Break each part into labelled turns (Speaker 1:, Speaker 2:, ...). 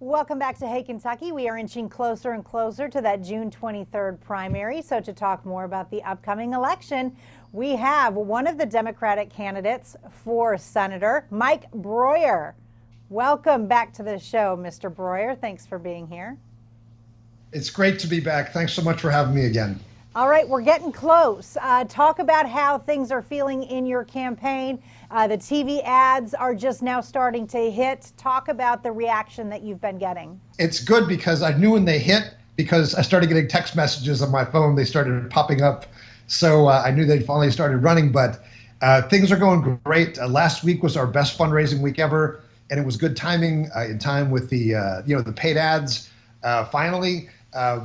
Speaker 1: Welcome back to Hey Kentucky. We are inching closer and closer to that June 23rd primary. So to talk more about the upcoming election, we have one of the Democratic candidates for Senator, Mike Broihier. Welcome back to the show, Mr. Broihier. Thanks for being here.
Speaker 2: It's great to be back. Thanks so much for having me again.
Speaker 1: All right, we're getting close. Talk about how things are feeling in your campaign. The TV ads are just now starting to hit. Talk about the reaction that you've been getting.
Speaker 2: It's good because I knew when they hit, because I started getting text messages on my phone. They started popping up. So I knew they finally started running, but things are going great. Last week was our best fundraising week ever, and it was good timing in time with the paid ads. Finally, we'll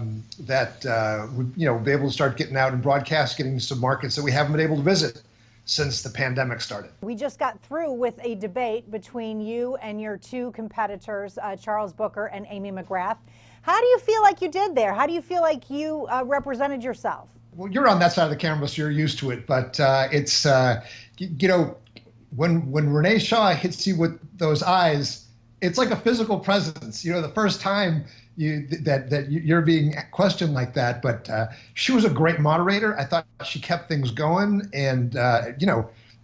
Speaker 2: be able to start getting out and broadcast, getting some markets that we haven't been able to visit since the pandemic started.
Speaker 1: We just got through with a debate between you and your two competitors, Charles Booker and Amy McGrath. How do you feel like you did there? How do you feel like you represented yourself?
Speaker 2: Well, you're on that side of the camera, so you're used to it. But it's, when Renee Shaw hits you with those eyes, it's like a physical presence. The first time you're being questioned like that. But she was a great moderator. I thought she kept things going and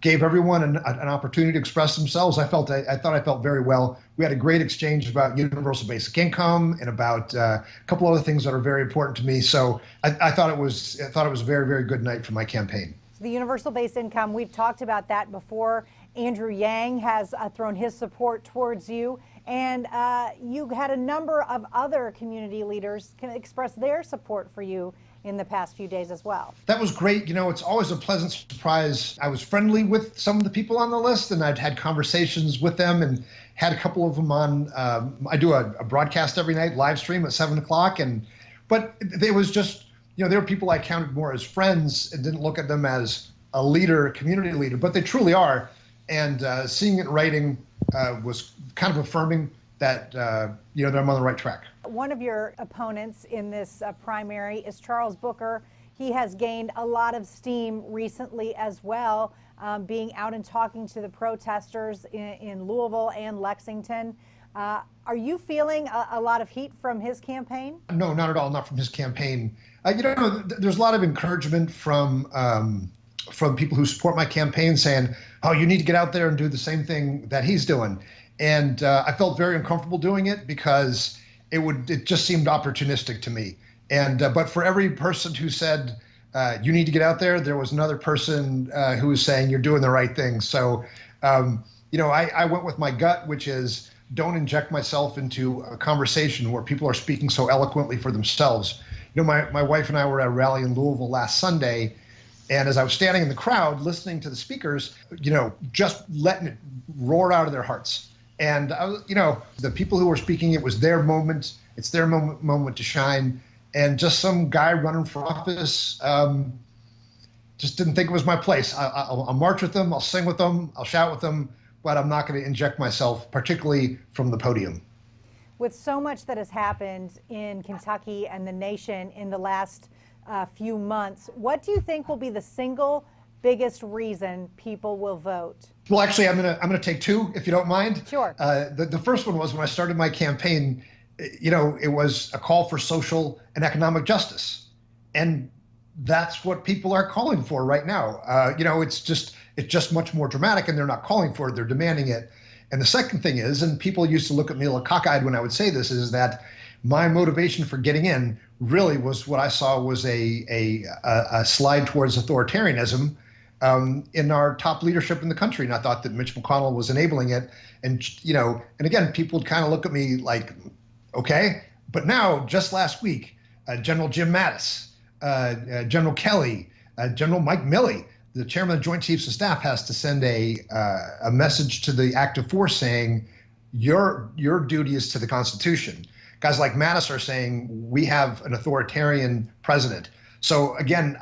Speaker 2: gave everyone an opportunity to express themselves. I thought I felt very well. We had a great exchange about universal basic income and about a couple other things that are very important to me. So I thought it was a very, very good night for my campaign.
Speaker 1: The universal basic income, we've talked about that before. Andrew Yang has thrown his support towards you, and you had a number of other community leaders can express their support for you in the past few days as well.
Speaker 2: That was great. It's always a pleasant surprise. I was friendly with some of the people on the list, and I'd had conversations with them and had a couple of them on. I do a broadcast every night, live stream at 7 o'clock, but it was just, there were people I counted more as friends and didn't look at them as a leader, community leader, but they truly are. And seeing it in writing was kind of affirming that that I'm on the right track.
Speaker 1: One of your opponents in this primary is Charles Booker. He has gained a lot of steam recently as well, being out and talking to the protesters in Louisville and Lexington. Are you feeling a lot of heat from his campaign?
Speaker 2: No, not at all. Not from his campaign. There's a lot of encouragement from people who support my campaign saying, oh, you need to get out there and do the same thing that he's doing. And I felt very uncomfortable doing it because it just seemed opportunistic to me. And but for every person who said, you need to get out there was another person who was saying you're doing the right thing. So, I went with my gut, which is don't inject myself into a conversation where people are speaking so eloquently for themselves. My wife and I were at a rally in Louisville last Sunday, and as I was standing in the crowd listening to the speakers, just letting it roar out of their hearts. And I was, the people who were speaking, it was their moment. It's their moment to shine. And just some guy running for office just didn't think it was my place. I'll march with them. I'll sing with them. I'll shout with them. But I'm not going to inject myself, particularly from the podium.
Speaker 1: With so much that has happened in Kentucky and the nation in the last few months, what do you think will be the single biggest reason people will vote?
Speaker 2: Well, actually, I'm gonna take two, if you don't mind.
Speaker 1: Sure.
Speaker 2: The first one was when I started my campaign. It was a call for social and economic justice, and that's what people are calling for right now. It's just much more dramatic, and they're not calling for it; they're demanding it. And the second thing is, and people used to look at me a little cockeyed when I would say this, is that my motivation for getting in really was what I saw was a slide towards authoritarianism in our top leadership in the country. And I thought that Mitch McConnell was enabling it. And again, people would kind of look at me like, okay. But now, just last week, General Jim Mattis, General Kelly, General Mike Milley, the chairman of the Joint Chiefs of Staff, has to send a message to the active force saying, your duty is to the Constitution. Guys like Mattis are saying we have an authoritarian president. So again,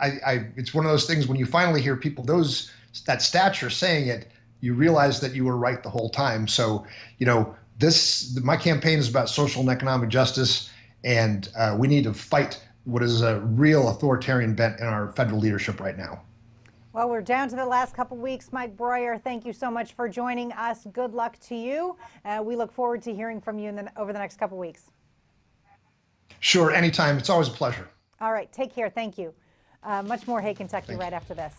Speaker 2: it's one of those things when you finally hear people that stature saying it, you realize that you were right the whole time. So my campaign is about social and economic justice, and we need to fight what is a real authoritarian bent in our federal leadership right now.
Speaker 1: Well, we're down to the last couple weeks. Mike Broihier, thank you so much for joining us. Good luck to you. We look forward to hearing from you over the next couple weeks.
Speaker 2: Sure, anytime. It's always a pleasure.
Speaker 1: All right, take care. Thank you. Much more Hey Kentucky
Speaker 2: Thank
Speaker 1: right
Speaker 2: you.
Speaker 1: after this.